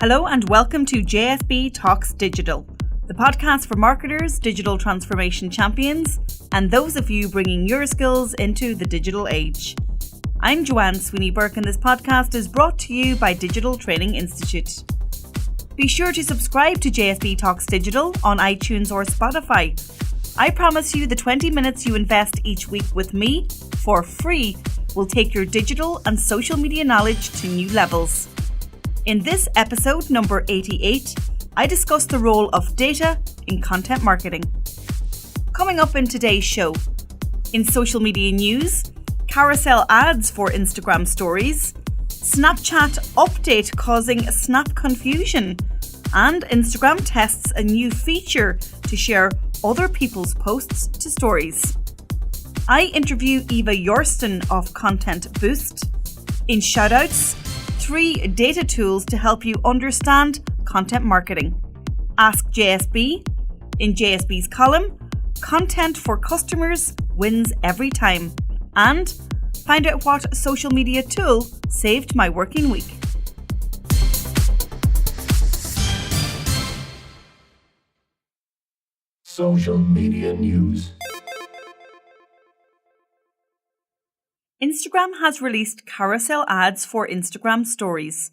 Hello and welcome to JSB Talks Digital, the podcast for marketers, digital transformation champions, and those of you bringing your skills into the digital age. I'm Joanne Sweeney-Burke and this podcast is brought to you by Digital Training Institute. Be sure to subscribe to JSB Talks Digital on iTunes or Spotify. I promise you the 20 minutes you invest each week with me for free will take your digital and social media knowledge to new levels. In this episode, number 88, I discuss the role of data in content marketing. Coming up in today's show, in social media news, carousel ads for Instagram stories, Snapchat update causing snap confusion, and Instagram tests a new feature to share other people's posts to stories. I interview Yva Yorston of Content Boost. In shoutouts, 3 data tools to help you understand content marketing. Ask JSB. In JSB's column, content for customers wins every time. And find out what social media tool saved my working week. Social media news. Instagram has released carousel ads for Instagram stories.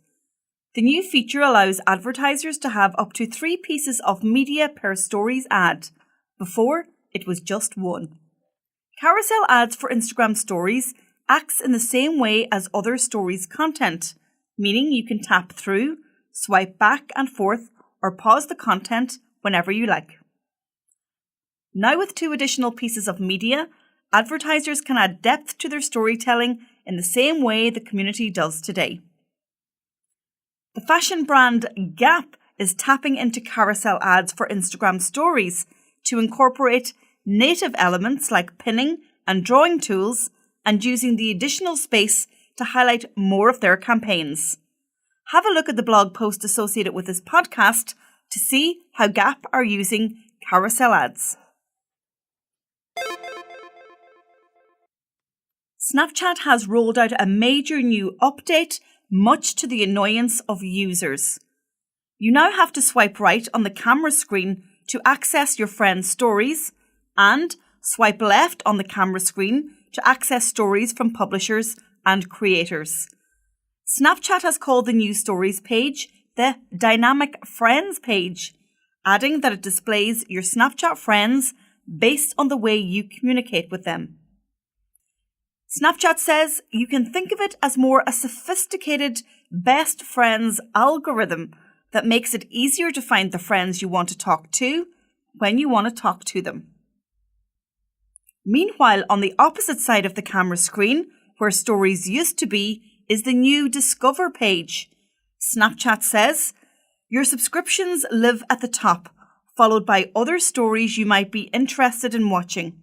The new feature allows advertisers to have up to 3 pieces of media per stories ad. Before, it was just 1. Carousel ads for Instagram stories acts in the same way as other stories content, meaning you can tap through, swipe back and forth, or pause the content whenever you like. Now with 2 additional pieces of media, advertisers can add depth to their storytelling in the same way the community does today. The fashion brand Gap is tapping into carousel ads for Instagram stories to incorporate native elements like pinning and drawing tools and using the additional space to highlight more of their campaigns. Have a look at the blog post associated with this podcast to see how Gap are using carousel ads. Snapchat has rolled out a major new update, much to the annoyance of users. You now have to swipe right on the camera screen to access your friends' stories and swipe left on the camera screen to access stories from publishers and creators. Snapchat has called the new stories page the Dynamic Friends page, adding that it displays your Snapchat friends based on the way you communicate with them. Snapchat says you can think of it as more a sophisticated best friends algorithm that makes it easier to find the friends you want to talk to when you want to talk to them. Meanwhile, on the opposite side of the camera screen, where stories used to be, is the new Discover page. Snapchat says your subscriptions live at the top, followed by other stories you might be interested in watching.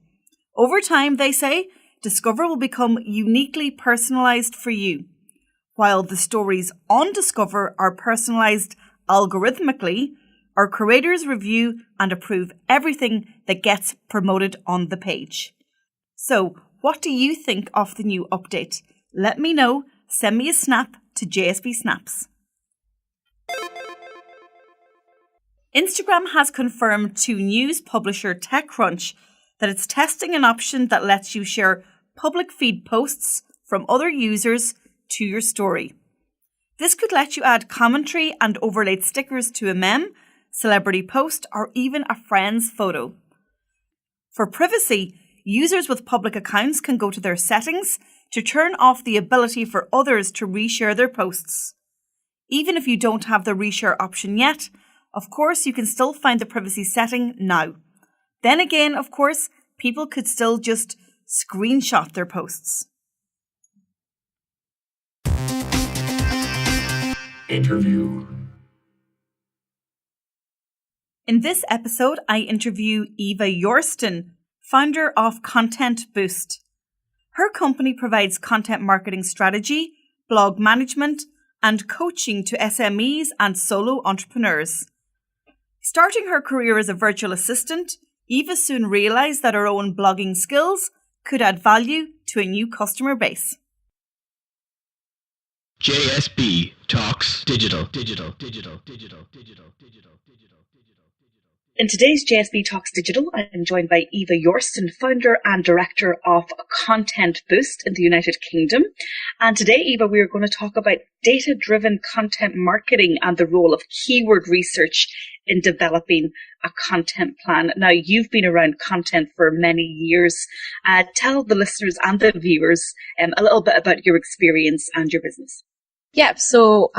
Over time, they say, Discover will become uniquely personalised for you. While the stories on Discover are personalised algorithmically, our curators review and approve everything that gets promoted on the page. So, what do you think of the new update? Let me know. Send me a snap to JSB Snaps. Instagram has confirmed to news publisher TechCrunch that it's testing an option that lets you share public feed posts from other users to your story. This could let you add commentary and overlaid stickers to a meme, celebrity post, or even a friend's photo. For privacy, users with public accounts can go to their settings to turn off the ability for others to reshare their posts. Even if you don't have the reshare option yet, of course, you can still find the privacy setting now. Then again, of course, people could still just screenshot their posts. Interview. In this episode, I interview Yva Yorston, founder of Content Boost. Her company provides content marketing strategy, blog management, and coaching to SMEs and solo entrepreneurs. Starting her career as a virtual assistant, Yva soon realised that her own blogging skills could add value to a new customer base. JSB Talks Digital. In today's JSB Talks Digital, I'm joined by Yva Yorston, founder and director of Content Boost in the United Kingdom. And today, Yva, we are going to talk about data-driven content marketing and the role of keyword research in developing a content plan. Now, you've been around content for many years. Tell the listeners and the viewers a little bit about your experience and your business. Yeah, so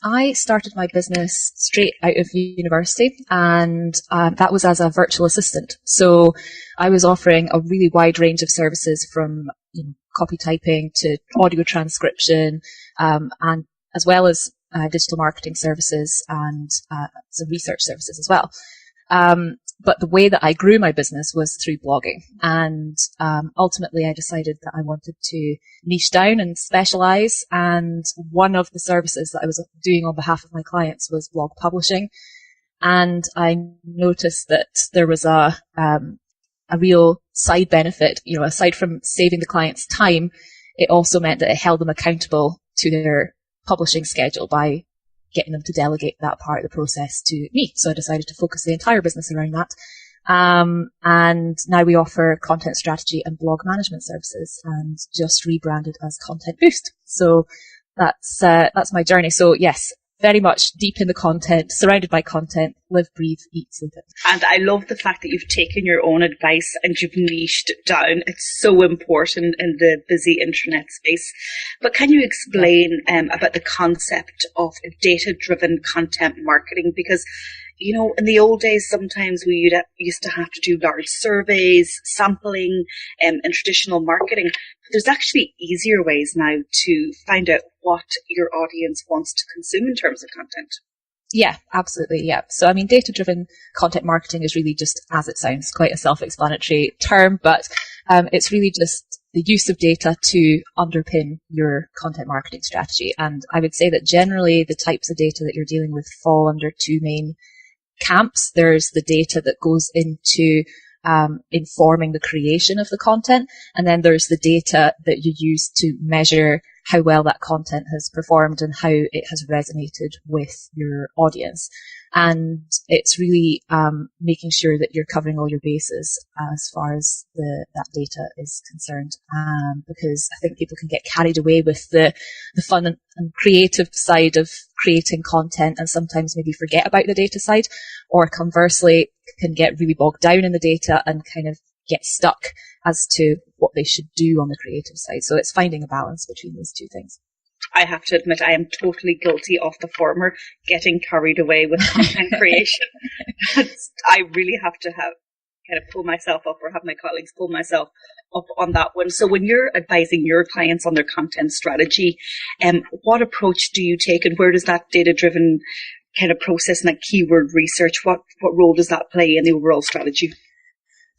I started my business straight out of university, and that was as a virtual assistant. So I was offering a really wide range of services from copy typing to audio transcription, and as well as digital marketing services and some research services as well. But the way that I grew my business was through blogging. And ultimately, I decided that I wanted to niche down and specialize. And one of the services that I was doing on behalf of my clients was blog publishing. And I noticed that there was a real side benefit. Aside from saving the clients time, it also meant that it held them accountable to their publishing schedule by getting them to delegate that part of the process to me. So I decided to focus the entire business around that. And now we offer content strategy and blog management services, and just rebranded as Content Boost. So that's my journey. So yes, very much deep in the content, surrounded by content, live, breathe, eat, sleep it. And I love the fact that you've taken your own advice and you've niched down. It's so important in the busy internet space. But can you explain about the concept of data-driven content marketing? Because, in the old days, sometimes we used to have to do large surveys, sampling, in traditional marketing. There's actually easier ways now to find out what your audience wants to consume in terms of content. Yeah, absolutely. Yeah. So, data-driven content marketing is really just, as it sounds, quite a self-explanatory term, but it's really just the use of data to underpin your content marketing strategy. And I would say that generally the types of data that you're dealing with fall under two main camps. There's the data that goes into informing the creation of the content, and then there's the data that you use to measure how well that content has performed and how it has resonated with your audience. And it's really making sure that you're covering all your bases as far as that data is concerned, because I think people can get carried away with the fun and creative side of creating content and sometimes maybe forget about the data side, or conversely can get really bogged down in the data and kind of get stuck as to what they should do on the creative side. So it's finding a balance between those two things. I have to admit, I am totally guilty of the former, getting carried away with content creation. I really have to pull myself up, or have my colleagues pull myself up on that one. So when you're advising your clients on their content strategy, what approach do you take, and where does that data-driven kind of process and that keyword research, what role does that play in the overall strategy?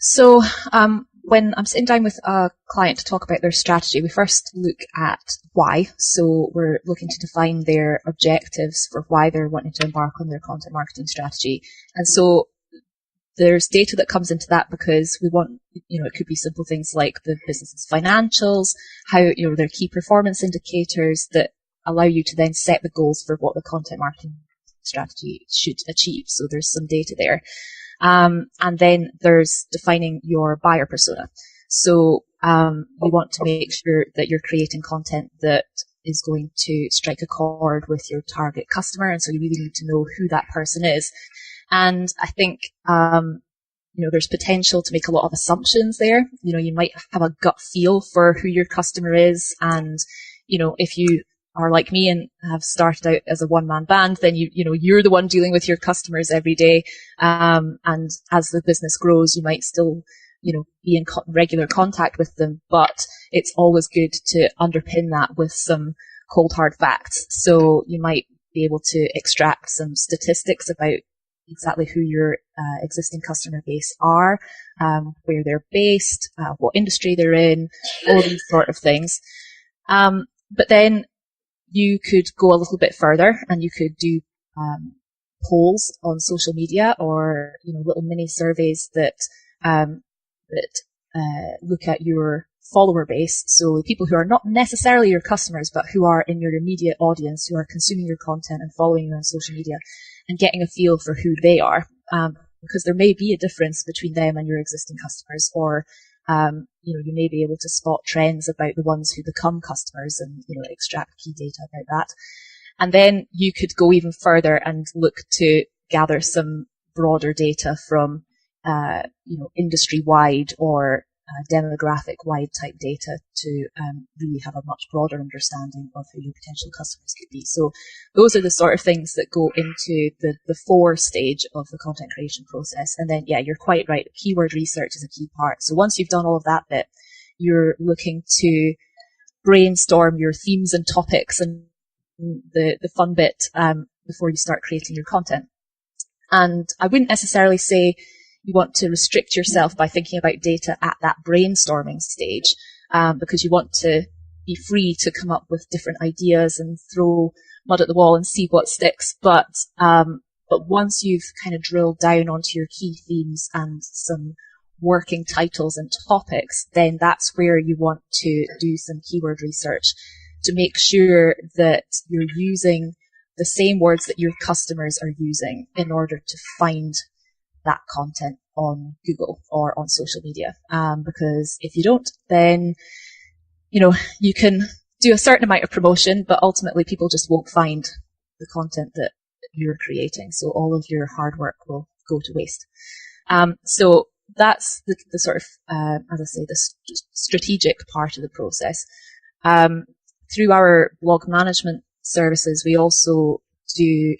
So when I'm sitting down with a client to talk about their strategy, we first look at why. So we're looking to define their objectives for why they're wanting to embark on their content marketing strategy. And so there's data that comes into that because we want, it could be simple things like the business's financials, how, their key performance indicators that allow you to then set the goals for what the content marketing strategy should achieve. So there's some data there. And then there's defining your buyer persona. So you want to make sure that you're creating content that is going to strike a chord with your target customer. And so you really need to know who that person is. And I think, there's potential to make a lot of assumptions there. You might have a gut feel for who your customer is. And, if you are like me and have started out as a one-man band, then you're the one dealing with your customers every day. And as the business grows, you might still, be in regular contact with them, but it's always good to underpin that with some cold hard facts. So you might be able to extract some statistics about exactly who your existing customer base are, where they're based, what industry they're in, all these sort of things. But then you could go a little bit further and you could do polls on social media, or little mini surveys that look at your follower base, so people who are not necessarily your customers, but who are in your immediate audience, who are consuming your content and following you on social media, and getting a feel for who they are, because there may be a difference between them and your existing customers, or you may be able to spot trends about the ones who become customers and, extract key data about that. And then you could go even further and look to gather some broader data from, industry-wide or demographic-wide type data to really have a much broader understanding of who your potential customers could be. So those are the sort of things that go into the before stage of the content creation process. And then, yeah, you're quite right. Keyword research is a key part. So once you've done all of that bit, you're looking to brainstorm your themes and topics and the fun bit before you start creating your content. And I wouldn't necessarily say you want to restrict yourself by thinking about data at that brainstorming stage, because you want to be free to come up with different ideas and throw mud at the wall and see what sticks. But once you've kind of drilled down onto your key themes and some working titles and topics, then that's where you want to do some keyword research to make sure that you're using the same words that your customers are using in order to find that content on Google or on social media. Because if you don't, then, you can do a certain amount of promotion, but ultimately people just won't find the content that you're creating. So all of your hard work will go to waste. So that's the sort of, as I say, the strategic part of the process. Through our blog management services, we also do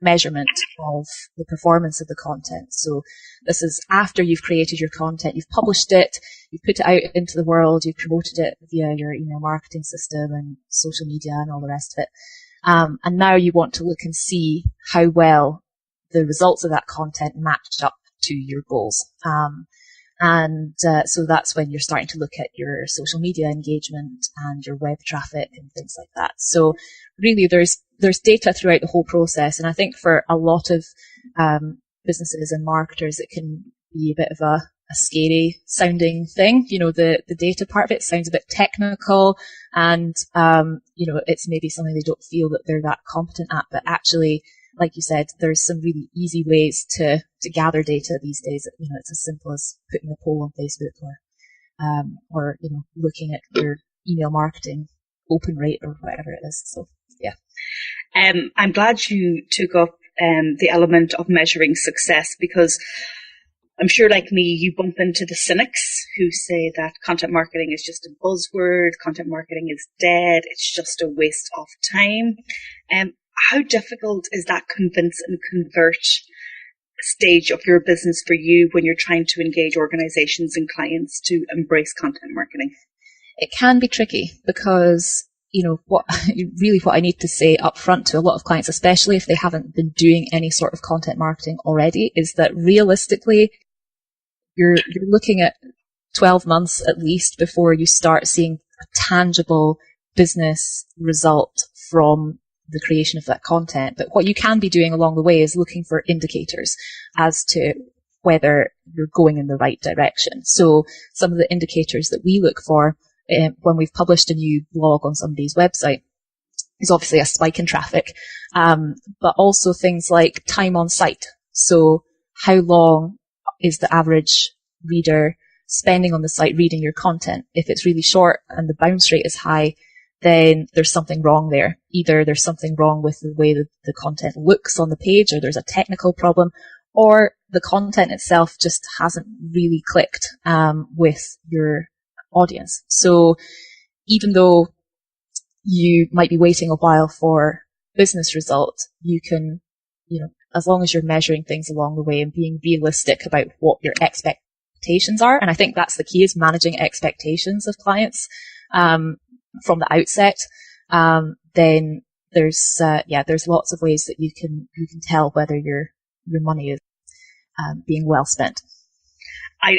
measurement of the performance of the content. So this is after you've created your content, you've published it, you've put it out into the world, you've promoted it via your email marketing system and social media and all the rest of it. And now you want to look and see how well the results of that content matched up to your goals. So that's when you're starting to look at your social media engagement and your web traffic and things like that. So really there's data throughout the whole process. And I think for a lot of businesses and marketers, it can be a bit of a scary sounding thing. The data part of it sounds a bit technical and, it's maybe something they don't feel that they're that competent at, but actually, like you said, there's some really easy ways to gather data these days. It's as simple as putting a poll on Facebook or looking at your email marketing open rate or whatever it is. So, yeah. I'm glad you took up the element of measuring success, because I'm sure, like me, you bump into the cynics who say that content marketing is just a buzzword, content marketing is dead, it's just a waste of time. How difficult is that convince and convert stage of your business for you when you're trying to engage organizations and clients to embrace content marketing? It can be tricky because, what I need to say up front to a lot of clients, especially if they haven't been doing any sort of content marketing already, is that realistically, you're looking at 12 months at least before you start seeing a tangible business result from the creation of that content. But what you can be doing along the way is looking for indicators as to whether you're going in the right direction. So some of the indicators that we look for when we've published a new blog on somebody's website is obviously a spike in traffic, but also things like time on site. So how long is the average reader spending on the site reading your content? If it's really short and the bounce rate is high, then there's something wrong there. Either there's something wrong with the way that the content looks on the page, or there's a technical problem, or the content itself just hasn't really clicked with your audience. So even though you might be waiting a while for business result, you can, as long as you're measuring things along the way and being realistic about what your expectations are. And I think that's the key, is managing expectations of clients from the outset. Then there's lots of ways that you can tell whether your money is being well spent. I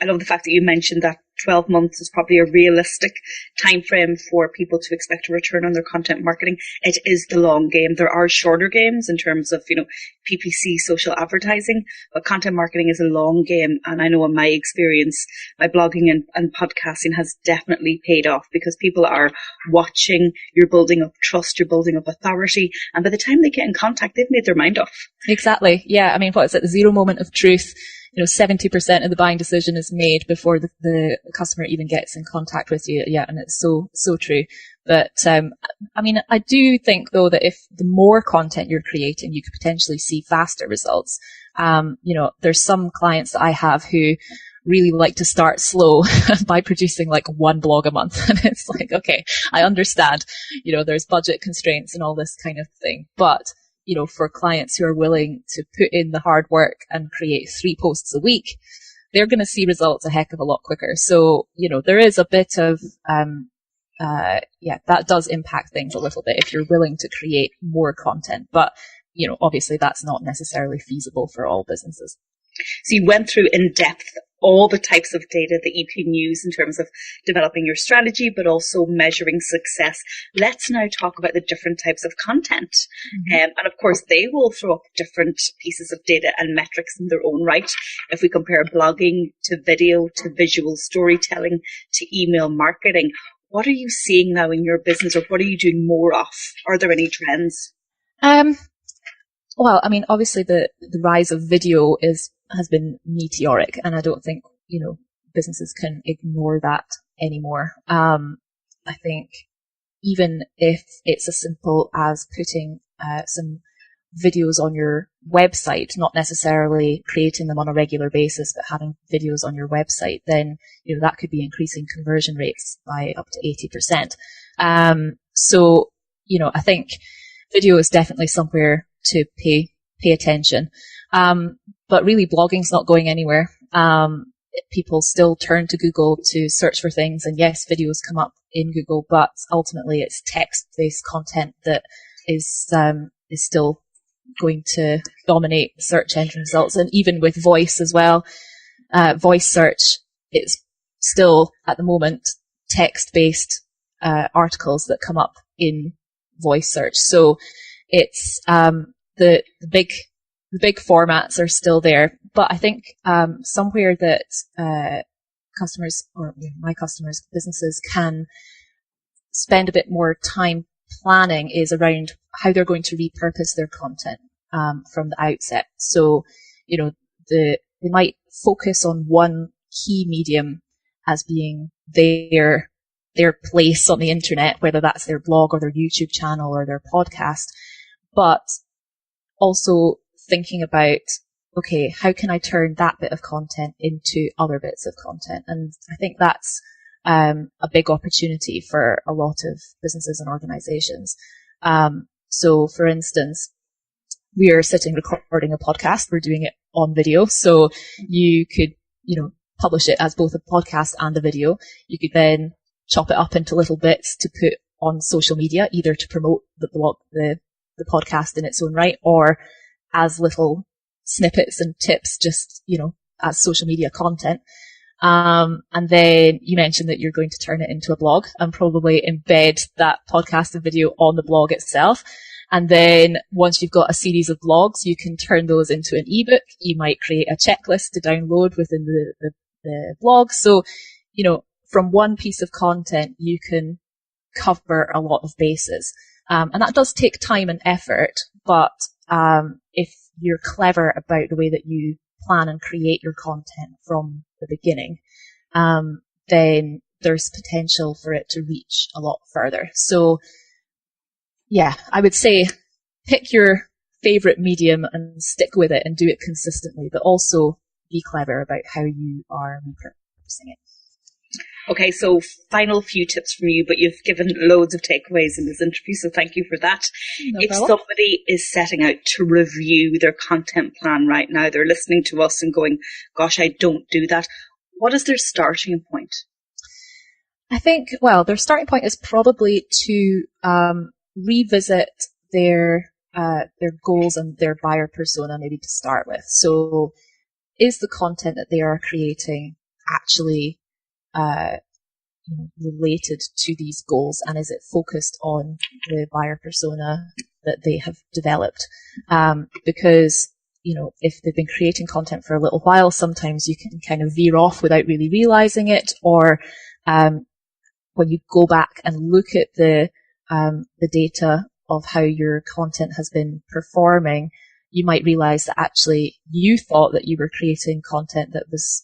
love the fact that you mentioned that 12 months is probably a realistic time frame for people to expect a return on their content marketing. It is the long game. There are shorter games in terms of, PPC, social advertising, but content marketing is a long game. And I know in my experience, my blogging and podcasting has definitely paid off because people are watching, you're building up trust, you're building up authority. And by the time they get in contact, they've made their mind up. Exactly. Yeah. I mean, what is it? The zero moment of truth. 70% of the buying decision is made before the customer even gets in contact with you. Yeah. And it's so true. But, I do think though that if the more content you're creating, you could potentially see faster results. There's some clients that I have who really like to start slow by producing like one blog a month. And it's like, okay, I understand, there's budget constraints and all this kind of thing. But for clients who are willing to put in the hard work and create 3 posts a week, they're going to see results a heck of a lot quicker. So, there is a bit of, that does impact things a little bit if you're willing to create more content. But, obviously that's not necessarily feasible for all businesses. So you went through in depth all the types of data that you can use in terms of developing your strategy, but also measuring success. Let's now talk about the different types of content. And of course, they will throw up different pieces of data and metrics in their own right. If we compare blogging to video, to visual storytelling, to email marketing, what are you seeing now in your business, or what are you doing more of? Are there any trends? Well, obviously the rise of video has been meteoric, and I don't think, businesses can ignore that anymore. I think even if it's as simple as putting some videos on your website, not necessarily creating them on a regular basis, but having videos on your website, then, that could be increasing conversion rates by up to 80%. I think video is definitely somewhere to pay attention. But really blogging's not going anywhere. People still turn to Google to search for things, and yes, videos come up in Google, but ultimately it's text-based content that is still going to dominate search engine results. And even with voice as well, voice search, it's still at the moment text-based articles that come up in voice search. So it's the big formats are still there, but I think somewhere that customers, or my customers, businesses can spend a bit more time planning is around how they're going to repurpose their content from the outset. So, they might focus on one key medium as being their place on the internet, whether that's their blog or their YouTube channel or their podcast, but also thinking about, okay, how can I turn that bit of content into other bits of content? And I think that's a big opportunity for a lot of businesses and organizations. So for instance, we are sitting recording a podcast. We're doing it on video. So you could, publish it as both a podcast and a video. You could then chop it up into little bits to put on social media, either to promote the blog, the podcast in its own right, or as little snippets and tips, just, as social media content. And then you mentioned that you're going to turn it into a blog and probably embed that podcast and video on the blog itself. And then once you've got a series of blogs, you can turn those into an ebook. You might create a checklist to download within the blog. So, from one piece of content, you can cover a lot of bases. And that does take time and effort, but if you're clever about the way that you plan and create your content from the beginning, then there's potential for it to reach a lot further. So, yeah, I would say pick your favorite medium and stick with it and do it consistently, but also be clever about how you are repurposing it. Okay, so final few tips from you, but you've given loads of takeaways in this interview, so thank you for that. If somebody is setting out to review their content plan right now, they're listening to us and going, gosh, I don't do that. What is their starting point? I think, their starting point is probably to revisit their goals and their buyer persona maybe to start with. So is the content that they are creating actually related to these goals, and is it focused on the buyer persona that they have developed? Because if they've been creating content for a little while, sometimes you can kind of veer off without really realizing it, or when you go back and look at the data of how your content has been performing, you might realize that actually you thought that you were creating content that was,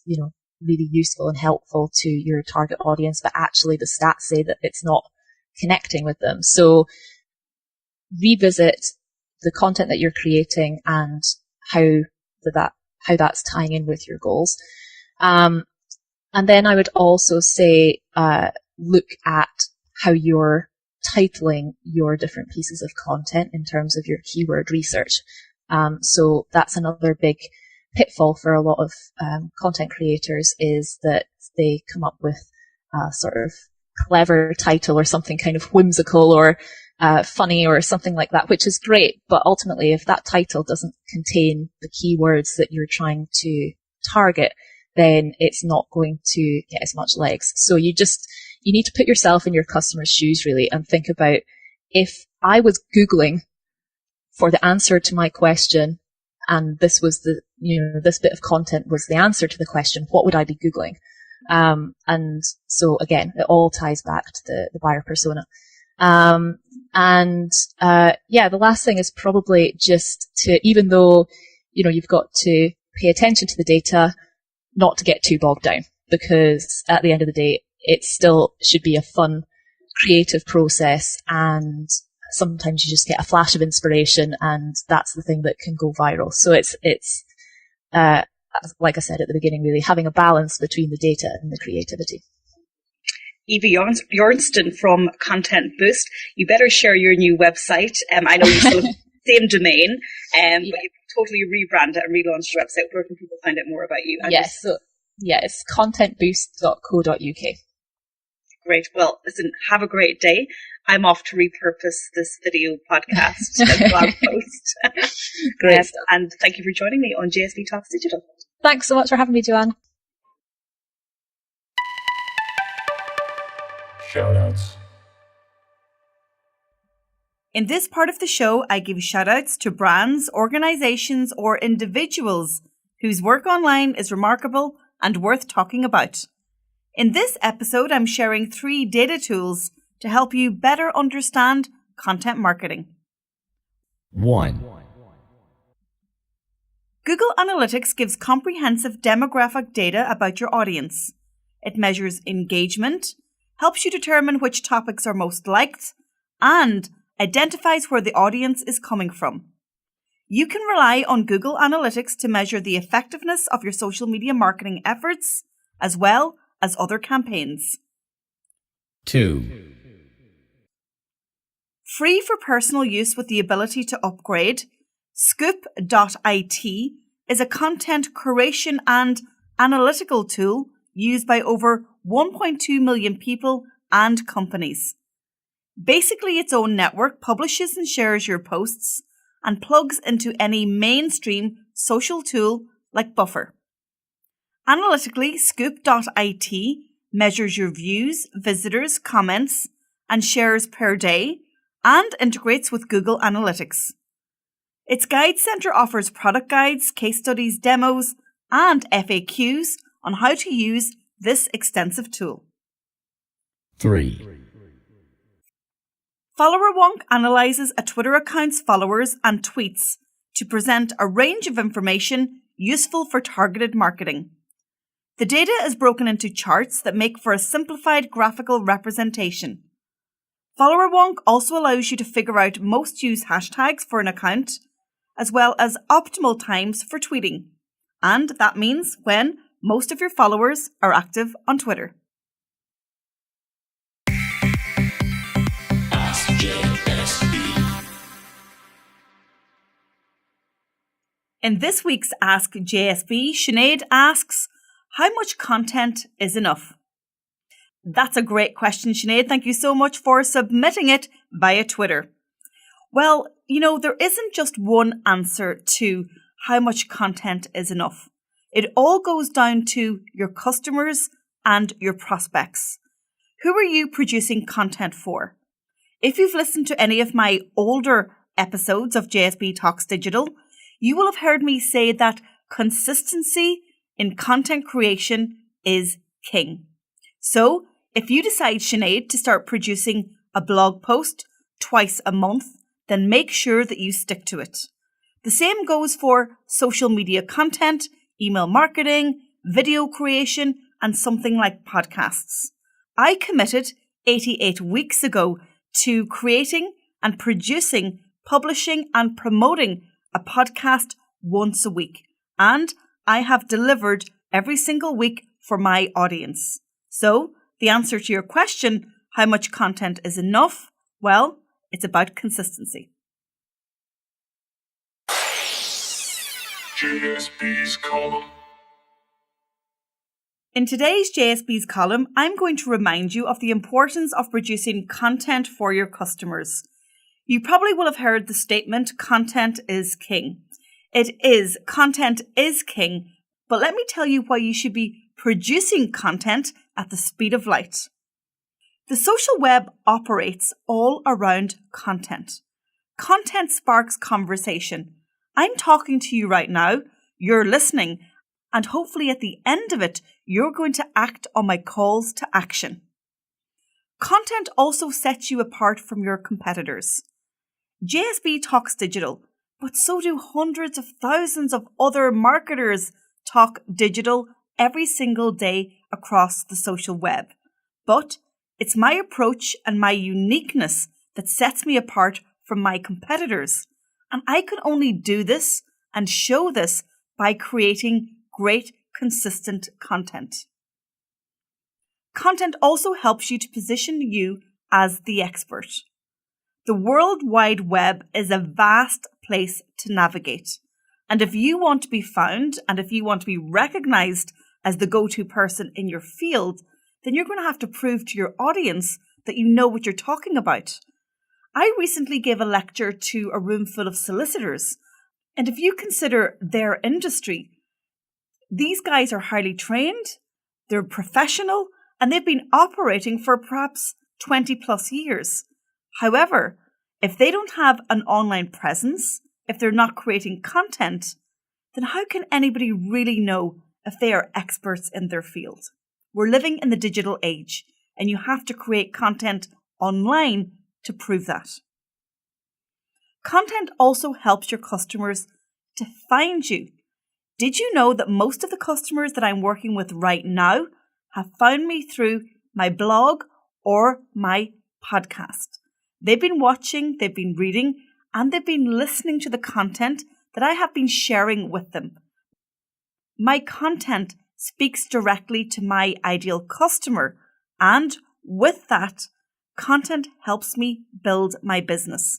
really useful and helpful to your target audience, but actually the stats say that it's not connecting with them. So revisit the content that you're creating and how that's tying in with your goals. And then I would also say, look at how you're titling your different pieces of content in terms of your keyword research. So that's another big pitfall for a lot of content creators, is that they come up with a sort of clever title or something kind of whimsical or funny or something like that, which is great. But ultimately, if that title doesn't contain the keywords that you're trying to target, then it's not going to get as much legs. So you need to put yourself in your customer's shoes, really, and think about, if I was Googling for the answer to my question, and this was this bit of content was the answer to the question, what would I be Googling? And so again, it all ties back to the buyer persona. The last thing is probably just to, even though, you've got to pay attention to the data, not to get too bogged down, because at the end of the day, it still should be a fun, creative process, and sometimes you just get a flash of inspiration, and that's the thing that can go viral. So it's like I said at the beginning, really having a balance between the data and the creativity. Yva Yorston from Content Boost. You better share your new website. I know you still have the same domain, but you've totally rebranded and relaunched your website. Where can people find out more about you? It's contentboost.co.uk. Great. Well, listen, have a great day. I'm off to repurpose this video podcast and blog post. Great. And thank you for joining me on JSB Talks Digital. Thanks so much for having me, Joanne. Shoutouts. In this part of the show, I give shoutouts to brands, organizations, or individuals whose work online is remarkable and worth talking about. In this episode, I'm sharing 3 data tools to help you better understand content marketing. 1. Google Analytics gives comprehensive demographic data about your audience. It measures engagement, helps you determine which topics are most liked, and identifies where the audience is coming from. You can rely on Google Analytics to measure the effectiveness of your social media marketing efforts, as well as other campaigns. 2. Free for personal use with the ability to upgrade, Scoop.it is a content curation and analytical tool used by over 1.2 million people and companies. Basically, its own network publishes and shares your posts and plugs into any mainstream social tool like Buffer. Analytically, Scoop.it measures your views, visitors, comments, and shares per day, and integrates with Google Analytics. Its Guide Center offers product guides, case studies, demos, and FAQs on how to use this extensive tool. 3. FollowerWonk analyzes a Twitter account's followers and tweets to present a range of information useful for targeted marketing. The data is broken into charts that make for a simplified graphical representation. FollowerWonk also allows you to figure out most used hashtags for an account, as well as optimal times for tweeting. And that means when most of your followers are active on Twitter. Ask JSB. In this week's Ask JSB, Sinead asks, how much content is enough? That's a great question, Sinead. Thank you so much for submitting it via Twitter. Well, there isn't just one answer to how much content is enough. It all goes down to your customers and your prospects. Who are you producing content for? If you've listened to any of my older episodes of JSB Talks Digital, you will have heard me say that consistency in content creation is king. So, if you decide, Sinead, to start producing a blog post twice a month, then make sure that you stick to it. The same goes for social media content, email marketing, video creation, and something like podcasts. I committed 88 weeks ago to creating and producing, publishing and promoting a podcast once a week. And I have delivered every single week for my audience. So the answer to your question, how much content is enough? Well, it's about consistency. JSB's column. In today's JSB's column, I'm going to remind you of the importance of producing content for your customers. You probably will have heard the statement, content is king. It is. Content is king. But let me tell you why you should be producing content at the speed of light. The social web operates all around content. Content sparks conversation. I'm talking to you right now, you're listening, and hopefully at the end of it, you're going to act on my calls to action. Content also sets you apart from your competitors. JSB talks digital, but so do hundreds of thousands of other marketers talk digital every single day across the social web. But it's my approach and my uniqueness that sets me apart from my competitors. And I can only do this and show this by creating great, consistent content. Content also helps you to position you as the expert. The World Wide Web is a vast place to navigate. And if you want to be found and if you want to be recognized as the go-to person in your field, then you're going to have to prove to your audience that you know what you're talking about. I recently gave a lecture to a room full of solicitors. And if you consider their industry, these guys are highly trained, they're professional, and they've been operating for perhaps 20 plus years. However, if they don't have an online presence, if they're not creating content, then how can anybody really know if they are experts in their field? We're living in the digital age, and you have to create content online to prove that. Content also helps your customers to find you. Did you know that most of the customers that I'm working with right now have found me through my blog or my podcast? They've been watching, they've been reading, and they've been listening to the content that I have been sharing with them. My content speaks directly to my ideal customer, and with that, content helps me build my business.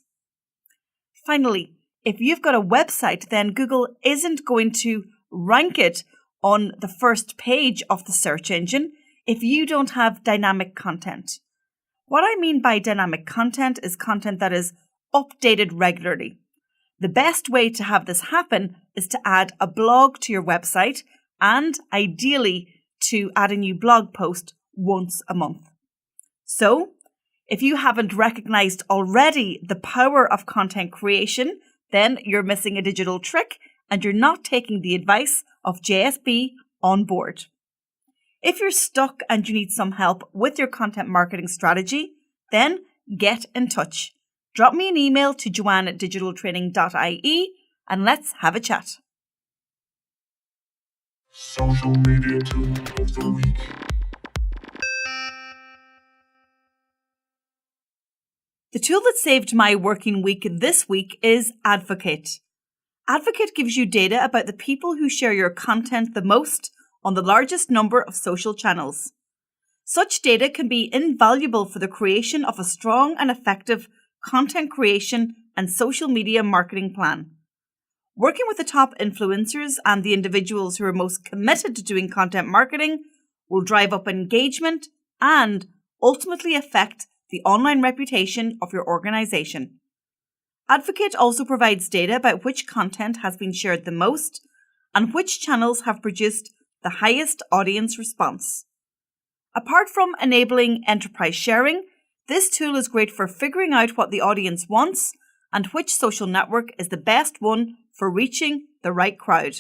Finally, if you've got a website, then Google isn't going to rank it on the first page of the search engine if you don't have dynamic content. What I mean by dynamic content is content that is updated regularly. The best way to have this happen is to add a blog to your website and ideally to add a new blog post once a month. So, if you haven't recognized already the power of content creation, then you're missing a digital trick and you're not taking the advice of JSB on board. If you're stuck and you need some help with your content marketing strategy, then get in touch. Drop me an email to joanne@digitaltraining.ie and let's have a chat. Social media tool of the week. The tool that saved my working week this week is Advocate. Advocate gives you data about the people who share your content the most on the largest number of social channels. Such data can be invaluable for the creation of a strong and effective content creation and social media marketing plan. Working with the top influencers and the individuals who are most committed to doing content marketing will drive up engagement and ultimately affect the online reputation of your organization. Advocate also provides data about which content has been shared the most and which channels have produced the highest audience response. Apart from enabling enterprise sharing, this tool is great for figuring out what the audience wants and which social network is the best one for reaching the right crowd.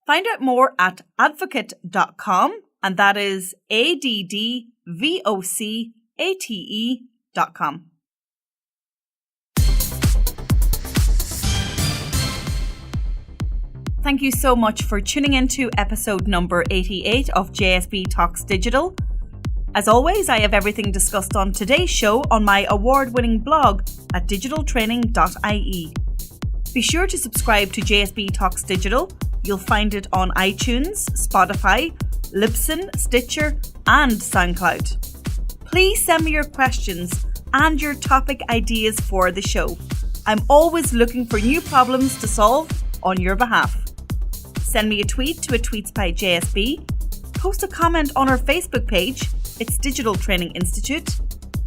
Find out more at advocate.com, and that is ADDVOCATE.com. Thank you so much for tuning into episode number 88 of JSB Talks Digital. As always, I have everything discussed on today's show on my award-winning blog at digitaltraining.ie. Be sure to subscribe to JSB Talks Digital. You'll find it on iTunes, Spotify, Libsyn, Stitcher, and SoundCloud. Please send me your questions and your topic ideas for the show. I'm always looking for new problems to solve on your behalf. Send me a tweet to @tweets by JSB. Post a comment on our Facebook page. It's Digital Training Institute.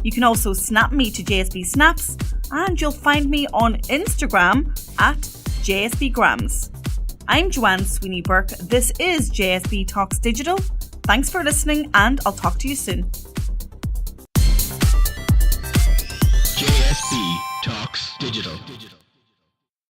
You can also snap me to JSB Snaps, and you'll find me on Instagram at JSBgrams. I'm Joanne Sweeney Burke. This is JSB Talks Digital. Thanks for listening, and I'll talk to you soon. JSB Talks Digital.